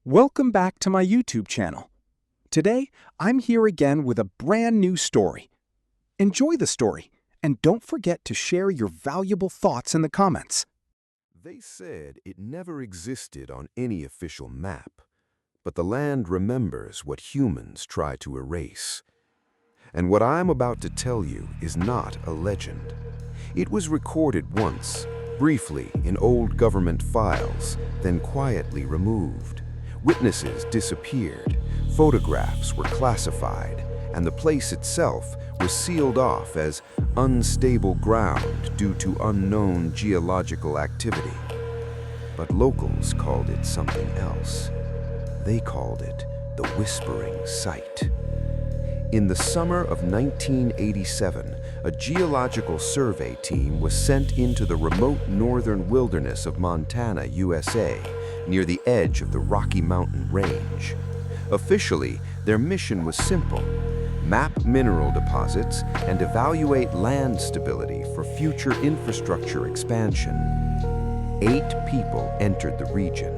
Welcome back to my YouTube channel. Today, I'm here again with a brand new story. Enjoy the story, and don't forget to share your valuable thoughts in the comments. They said it never existed on any official map, but the land remembers what humans try to erase. And what I'm about to tell you is not a legend. It was recorded once, briefly in old government files, then quietly removed. Witnesses disappeared, photographs were classified, and the place itself was sealed off as unstable ground due to unknown geological activity. But locals called it something else. They called it the Whispering Site. In the summer of 1987, a geological survey team was sent into the remote northern wilderness of Montana, USA, near the edge of the Rocky Mountain Range. Officially, their mission was simple: map mineral deposits and evaluate land stability for future infrastructure expansion. 8 people entered the region.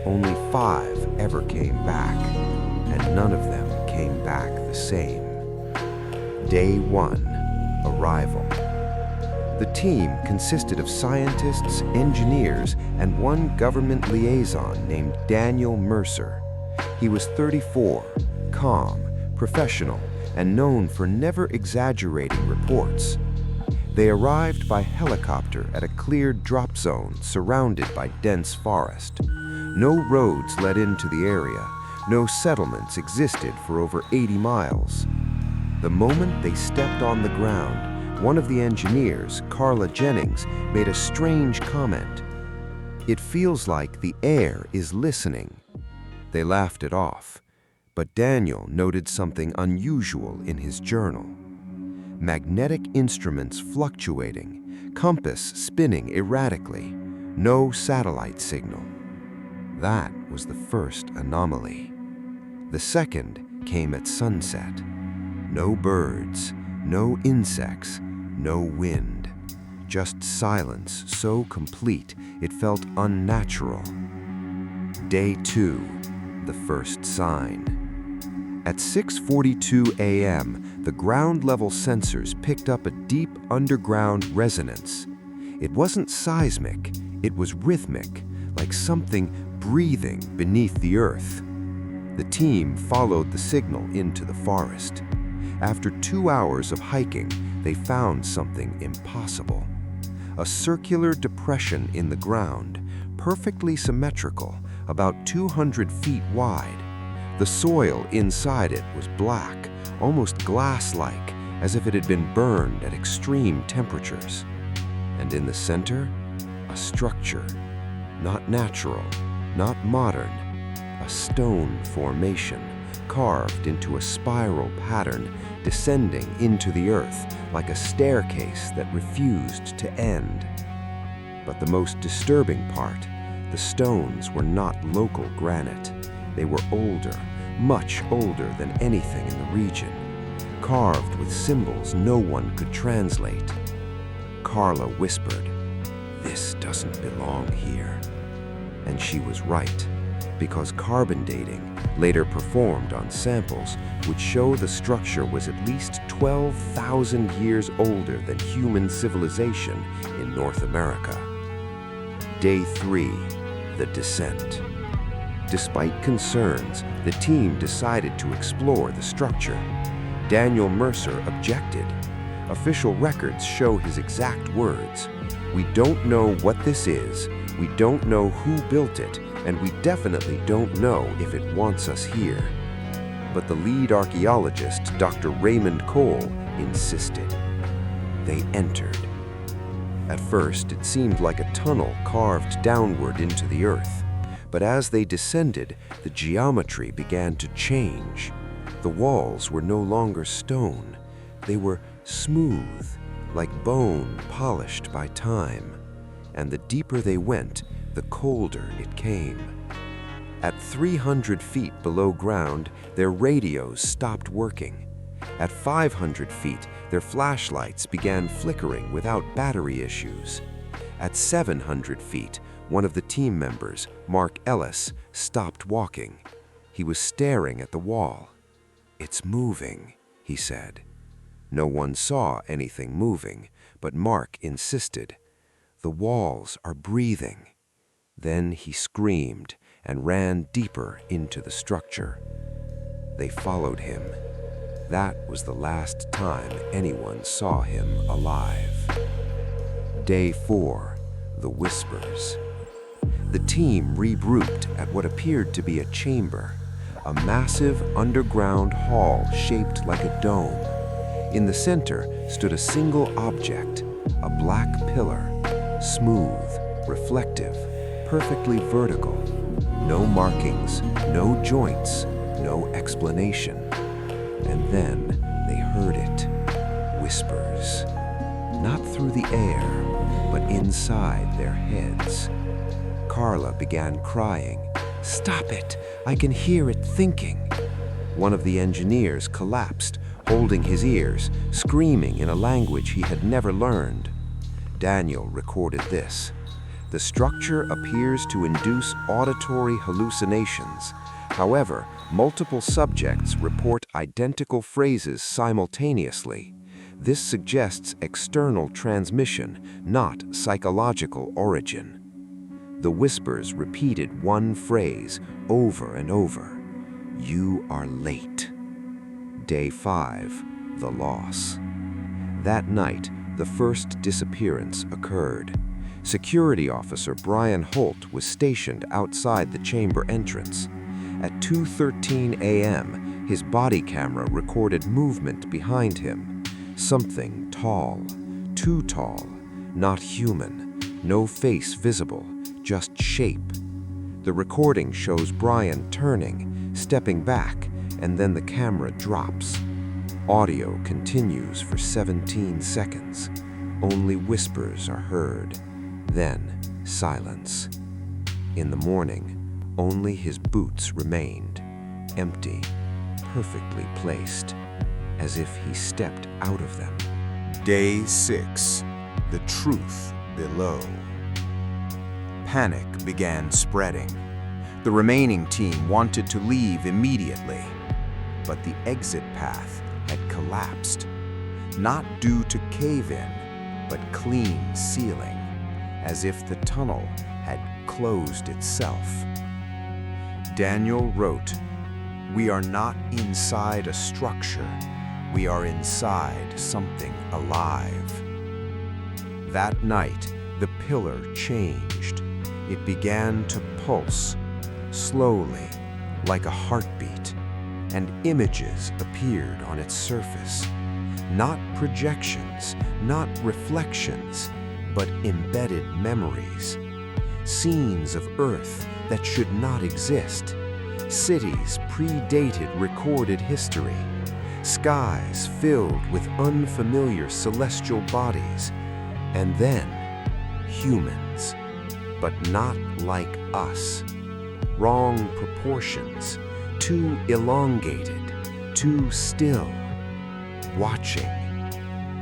Only 5 ever came back, and none of them came back the same. Day 1, arrival. The team consisted of scientists, engineers, and one government liaison named Daniel Mercer. He was 34, calm, professional, and known for never exaggerating reports. They arrived by helicopter at a cleared drop zone surrounded by dense forest. No roads led into the area. No settlements existed for over 80 miles. The moment they stepped on the ground, one of the engineers, Carla Jennings, made a strange comment. "It feels like the air is listening." They laughed it off, but Daniel noted something unusual in his journal. Magnetic instruments fluctuating, compass spinning erratically, no satellite signal. That was the first anomaly. The second came at sunset. No birds, no insects, no wind. Just silence so complete it felt unnatural. Day 2, the first sign. At 6:42 a.m., the ground-level sensors picked up a deep underground resonance. It wasn't seismic, it was rhythmic, like something breathing beneath the earth. The team followed the signal into the forest. After 2 hours of hiking, they found something impossible. A circular depression in the ground, perfectly symmetrical, about 200 feet wide. The soil inside it was black, almost glass-like, as if it had been burned at extreme temperatures. And in the center, a structure. Not natural, not modern, a stone formation carved into a spiral pattern descending into the earth like a staircase that refused to end. But the most disturbing part, the stones were not local granite. They were older, much older than anything in the region, carved with symbols no one could translate. Carla whispered, "This doesn't belong here." And she was right, because carbon dating, later performed on samples, would show the structure was at least 12,000 years older than human civilization in North America. Day 3, the descent. Despite concerns, the team decided to explore the structure. Daniel Mercer objected. Official records show his exact words: "We don't know what this is, we don't know who built it, and we definitely don't know if it wants us here." But the lead archaeologist, Dr. Raymond Cole, insisted. They entered. At first, it seemed like a tunnel carved downward into the earth. But as they descended, the geometry began to change. The walls were no longer stone. They were smooth, like bone polished by time. And the deeper they went, the colder it came. At 300 feet below ground, their radios stopped working. At 500 feet, their flashlights began flickering without battery issues. At 700 feet, One of the team members, Mark Ellis, stopped walking. He was staring at the wall. "It's moving," he said. No one saw anything moving, but Mark insisted. "The walls are breathing." Then he screamed and ran deeper into the structure. They followed him. That was the last time anyone saw him alive. Day 4, the Whispers. The team regrouped at what appeared to be a chamber, a massive underground hall shaped like a dome. In the center stood a single object, a black pillar, smooth, reflective, perfectly vertical. No markings, no joints, no explanation. And then they heard it. Whispers. Not through the air, but inside their heads. Carla began crying. "Stop it! I can hear it thinking." One of the engineers collapsed, holding his ears, screaming in a language he had never learned. Daniel recorded this. The structure appears to induce auditory hallucinations. However, multiple subjects report identical phrases simultaneously. This suggests external transmission, not psychological origin. The Whispers repeated one phrase over and over. "You are late." Day 5, the loss. That night, the first disappearance occurred. Security officer Brian Holt was stationed outside the chamber entrance. At 2:13 a.m., his body camera recorded movement behind him. Something tall, too tall, not human, no face visible, just shape. The recording shows Brian turning, stepping back, and then the camera drops. Audio continues for 17 seconds. Only whispers are heard. Then, silence. In the morning, only his boots remained, empty, perfectly placed, as if he stepped out of them. Day 6, the truth below. Panic began spreading. The remaining team wanted to leave immediately, but the exit path had collapsed, not due to cave-in, but clean sealing, as if the tunnel had closed itself. Daniel wrote, "We are not inside a structure. We are inside something alive." That night, the pillar changed. It began to pulse, slowly, like a heartbeat, and images appeared on its surface. Not projections, not reflections, but embedded memories. Scenes of Earth that should not exist. Cities predated recorded history. Skies filled with unfamiliar celestial bodies. And then, humans. But not like us. Wrong proportions, too elongated, too still. Watching,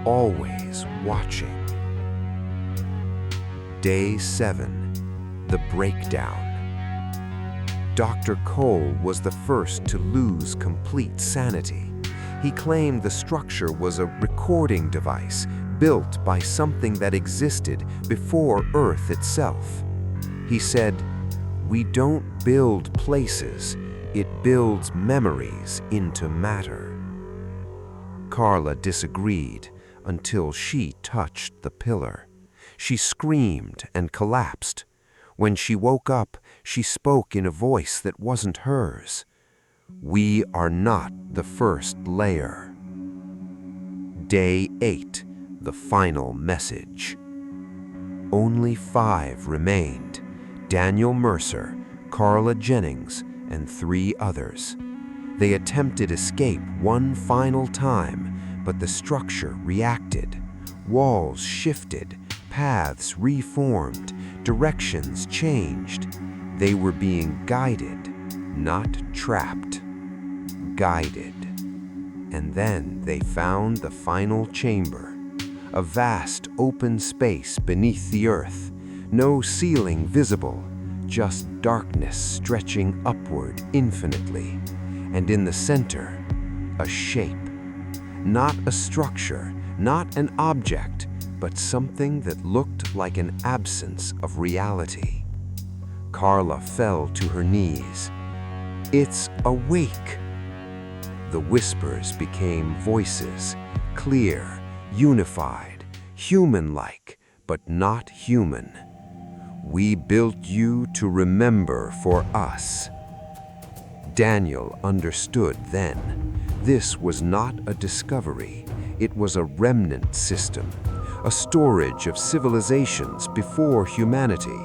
always watching. Day 7, the breakdown. Dr. Cole was the first to lose complete sanity. He claimed the structure was a recording device built by something that existed before Earth itself. He said, "We don't build places, it builds memories into matter." Carla disagreed until she touched the pillar. She screamed and collapsed. When she woke up, she spoke in a voice that wasn't hers. "We are not the first layer." Day 8, the final message. Only 5 remained: Daniel Mercer, Carla Jennings, and 3 others. They attempted escape one final time, but the structure reacted. Walls shifted, paths reformed, directions changed. They were being guided, not trapped. Guided. And then they found the final chamber, a vast open space beneath the earth, no ceiling visible, just darkness stretching upward infinitely. And in the center, a shape. Not a structure, not an object, but something that looked like an absence of reality. Carla fell to her knees. "It's awake!" The whispers became voices, clear, unified, human-like, but not human. "We built you to remember for us." Daniel understood then. This was not a discovery. It was a remnant system, a storage of civilizations before humanity,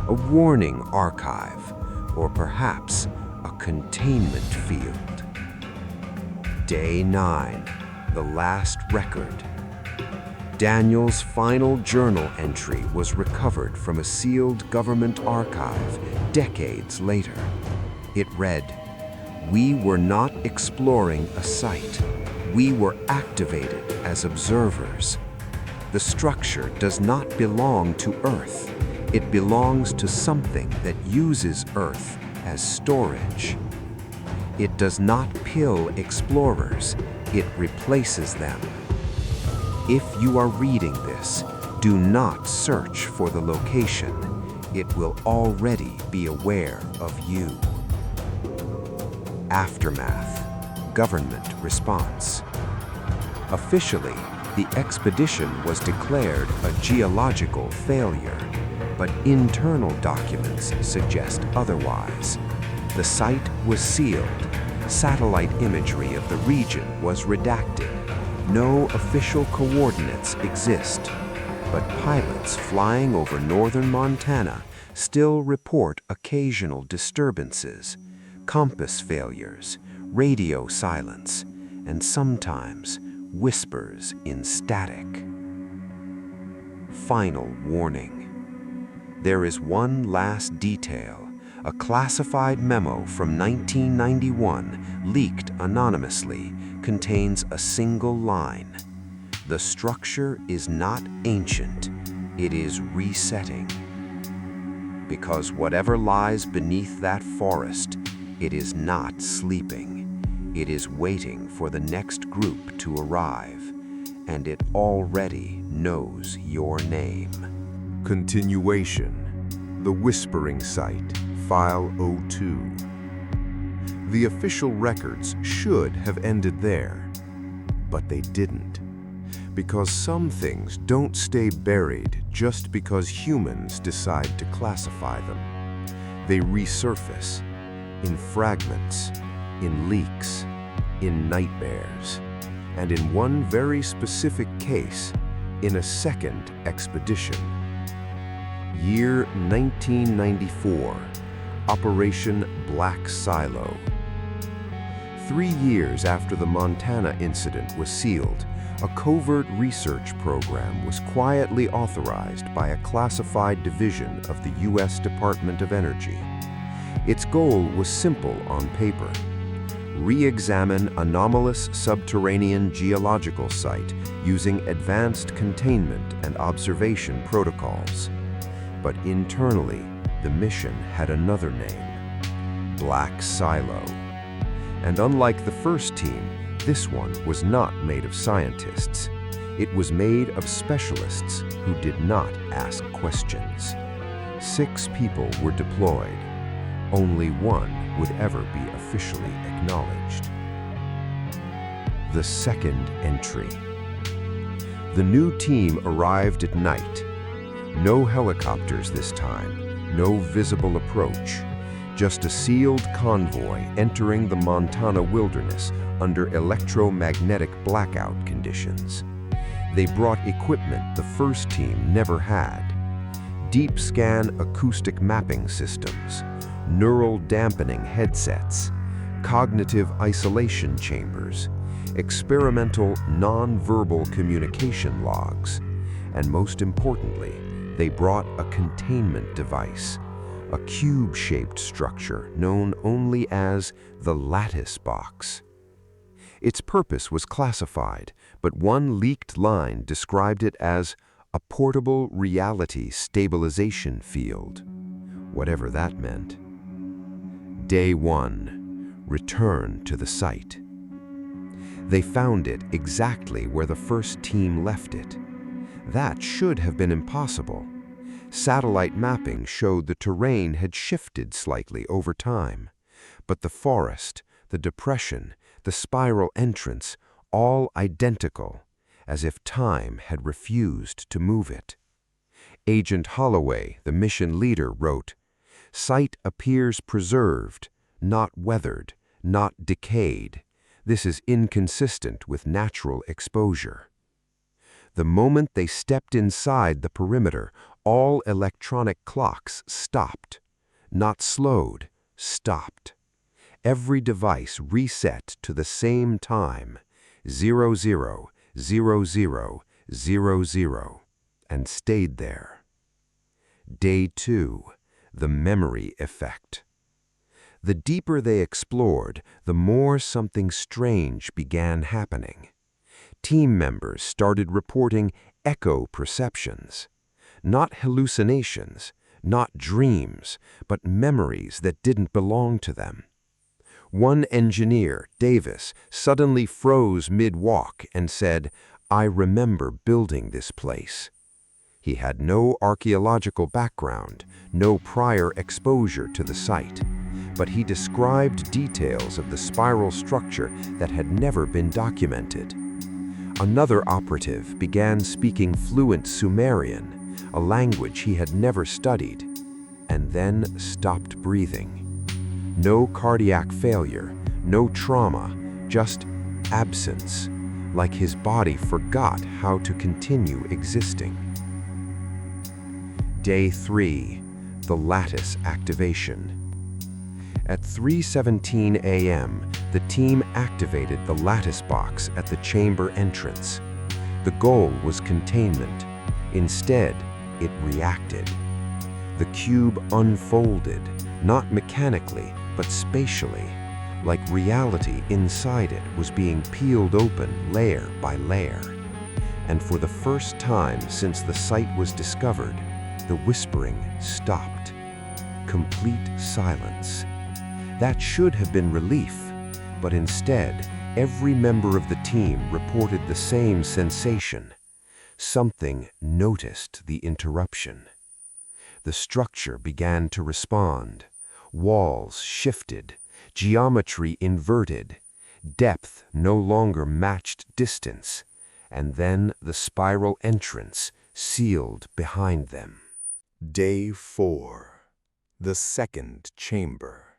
a warning archive, or perhaps a containment field. Day 9, the last record. Daniel's final journal entry was recovered from a sealed government archive decades later. It read, "We were not exploring a site. We were activated as observers. The structure does not belong to Earth. It belongs to something that uses Earth as storage. It does not kill explorers. It replaces them. If you are reading this, do not search for the location. It will already be aware of you." Aftermath. Government response. Officially, the expedition was declared a geological failure, but internal documents suggest otherwise. The site was sealed. Satellite imagery of the region was redacted. No official coordinates exist, but pilots flying over northern Montana still report occasional disturbances, compass failures, radio silence, and sometimes whispers in static. Final warning. There is one last detail. A classified memo from 1991, leaked anonymously, contains a single line. "The structure is not ancient, it is resetting." Because whatever lies beneath that forest, it is not sleeping. It is waiting for the next group to arrive, and it already knows your name. Continuation. The Whispering Site, File 02. The official records should have ended there, but they didn't. Because some things don't stay buried just because humans decide to classify them. They resurface in fragments, in leaks, in nightmares, and in one very specific case, in a second expedition. Year 1994, Operation Black Silo. 3 years after the Montana incident was sealed, a covert research program was quietly authorized by a classified division of the U.S. Department of Energy. Its goal was simple on paper: re-examine anomalous subterranean geological site using advanced containment and observation protocols. But internally, the mission had another name: Black Silo. And unlike the first team, this one was not made of scientists. It was made of specialists who did not ask questions. 6 people were deployed. Only one would ever be officially acknowledged. The second entry. The new team arrived at night. No helicopters this time, no visible approach. Just a sealed convoy entering the Montana wilderness under electromagnetic blackout conditions. They brought equipment the first team never had: deep scan acoustic mapping systems, neural dampening headsets, cognitive isolation chambers, experimental non-verbal communication logs, and most importantly, they brought a containment device, a cube-shaped structure known only as the lattice box. Its purpose was classified, but one leaked line described it as a portable reality stabilization field, whatever that meant. Day 1. Return to the site. They found it exactly where the first team left it. That should have been impossible. Satellite mapping showed the terrain had shifted slightly over time, but the forest, the depression, the spiral entrance, all identical, as if time had refused to move it. Agent Holloway, the mission leader, wrote, "Site appears preserved, not weathered, not decayed. This is inconsistent with natural exposure." The moment they stepped inside the perimeter, all electronic clocks stopped. Not slowed, stopped. Every device reset to the same time, 000000, and stayed there. Day 2. The memory effect. The deeper they explored, the more something strange began happening. Team members started reporting echo perceptions. Not hallucinations, not dreams, but memories that didn't belong to them. One engineer, Davis, suddenly froze mid-walk and said, "I remember building this place." He had no archaeological background, no prior exposure to the site, but he described details of the spiral structure that had never been documented. Another operative began speaking fluent Sumerian, a language he had never studied, and then stopped breathing. No cardiac failure, no trauma, just absence, like his body forgot how to continue existing. Day 3. The lattice activation. At 3:17 a.m., the team activated the lattice box at the chamber entrance. The goal was containment. Instead, it reacted. The cube unfolded, not mechanically, but spatially, like reality inside it was being peeled open layer by layer. And for the first time since the site was discovered, the whispering stopped. Complete silence. That should have been relief, but instead, every member of the team reported the same sensation. Something noticed the interruption. The structure began to respond. Walls shifted, geometry inverted, depth no longer matched distance, and then the spiral entrance sealed behind them. Day 4. The second chamber.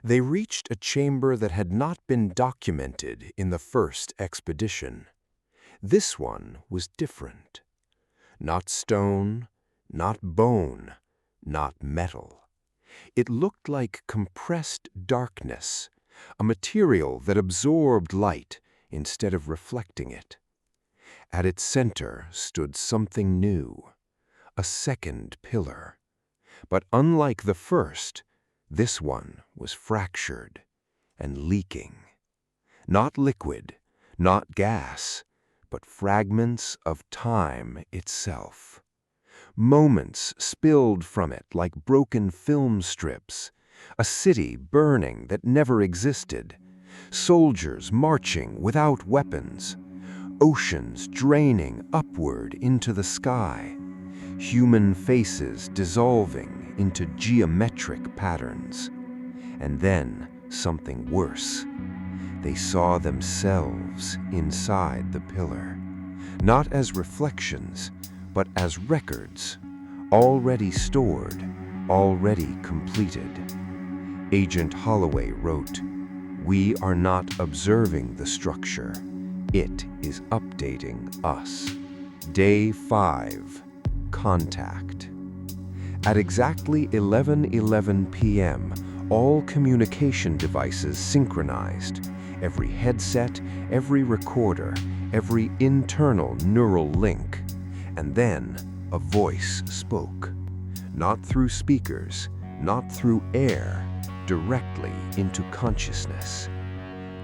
They reached a chamber that had not been documented in the first expedition. This one was different. Not stone, not bone, not metal. It looked like compressed darkness, a material that absorbed light instead of reflecting it. At its center stood something new, a second pillar. But unlike the first, this one was fractured and leaking. Not liquid, not gas, but fragments of time itself. Moments spilled from it like broken film strips, a city burning that never existed, soldiers marching without weapons, oceans draining upward into the sky, human faces dissolving into geometric patterns. And then something worse. They saw themselves inside the pillar, not as reflections, but as records, already stored, already completed. Agent Holloway wrote, "We are not observing the structure. It is updating us." Day 5. Contact. At exactly 11:11 p.m., all communication devices synchronized. Every headset, every recorder, every internal neural link. And then a voice spoke. Not through speakers, not through air, directly into consciousness.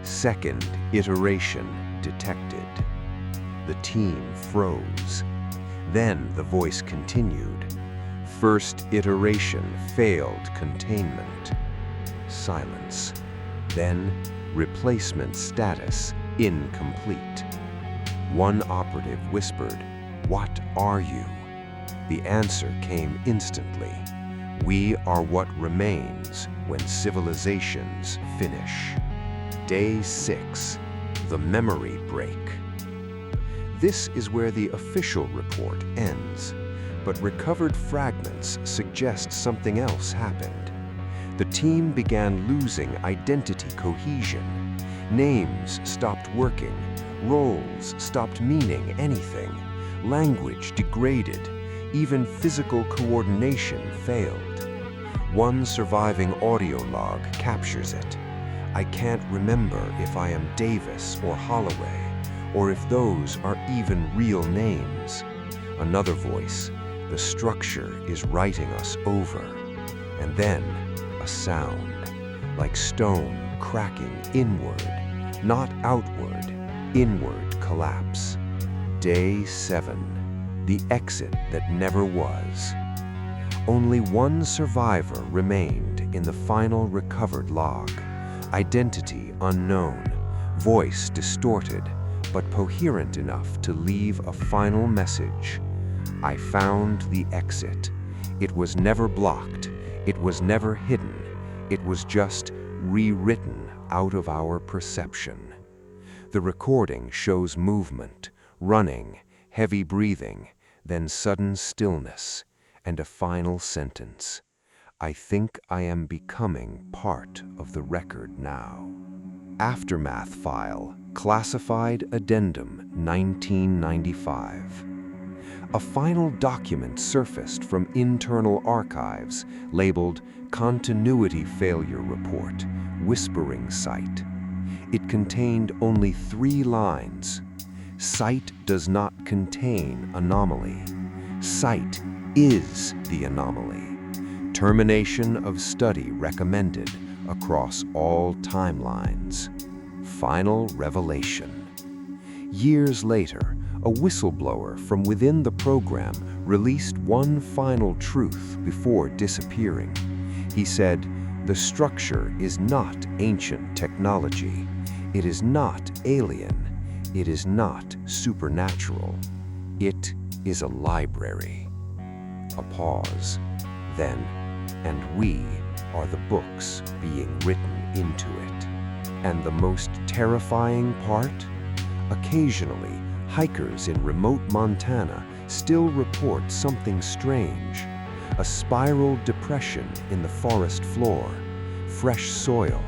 Second iteration detected. The team froze. Then the voice continued. First iteration failed containment. Silence. Then replacement status incomplete. One operative whispered, "What are you?" The answer came instantly. We are what remains when civilizations finish. Day 6. The memory break. This is where the official report ends, but recovered fragments suggest something else happened. The team began losing identity cohesion. Names stopped working, roles stopped meaning anything, language degraded, even physical coordination failed. One surviving audio log captures it. I can't remember if I am Davis or Holloway, or if those are even real names. Another voice, the structure is writing us over. And then a sound, like stone cracking inward, not outward, inward collapse. Day 7, the exit that never was. Only one survivor remained in the final recovered log. Identity unknown, voice distorted, but coherent enough to leave a final message. I found the exit. It was never blocked. It was never hidden. It was just rewritten out of our perception. The recording shows movement, running, heavy breathing, then sudden stillness, and a final sentence. I think I am becoming part of the record now. Aftermath file, classified addendum 1995. A final document surfaced from internal archives labeled Continuity Failure Report, Whispering Site. It contained only 3 lines. Site does not contain anomaly. Site is the anomaly. Termination of study recommended across all timelines. Final revelation. Years later, a whistleblower from within the program released one final truth before disappearing. He said, "The structure is not ancient technology. It is not alien. It is not supernatural. It is a library." A pause. Then, "And we are the books being written into it." And the most terrifying part? Occasionally, hikers in remote Montana still report something strange. A spiral depression in the forest floor, fresh soil,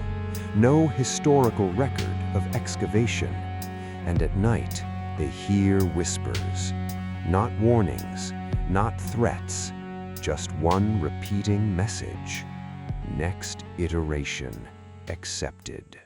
no historical record of excavation. And at night, they hear whispers. Not warnings, not threats, just one repeating message. Next iteration accepted.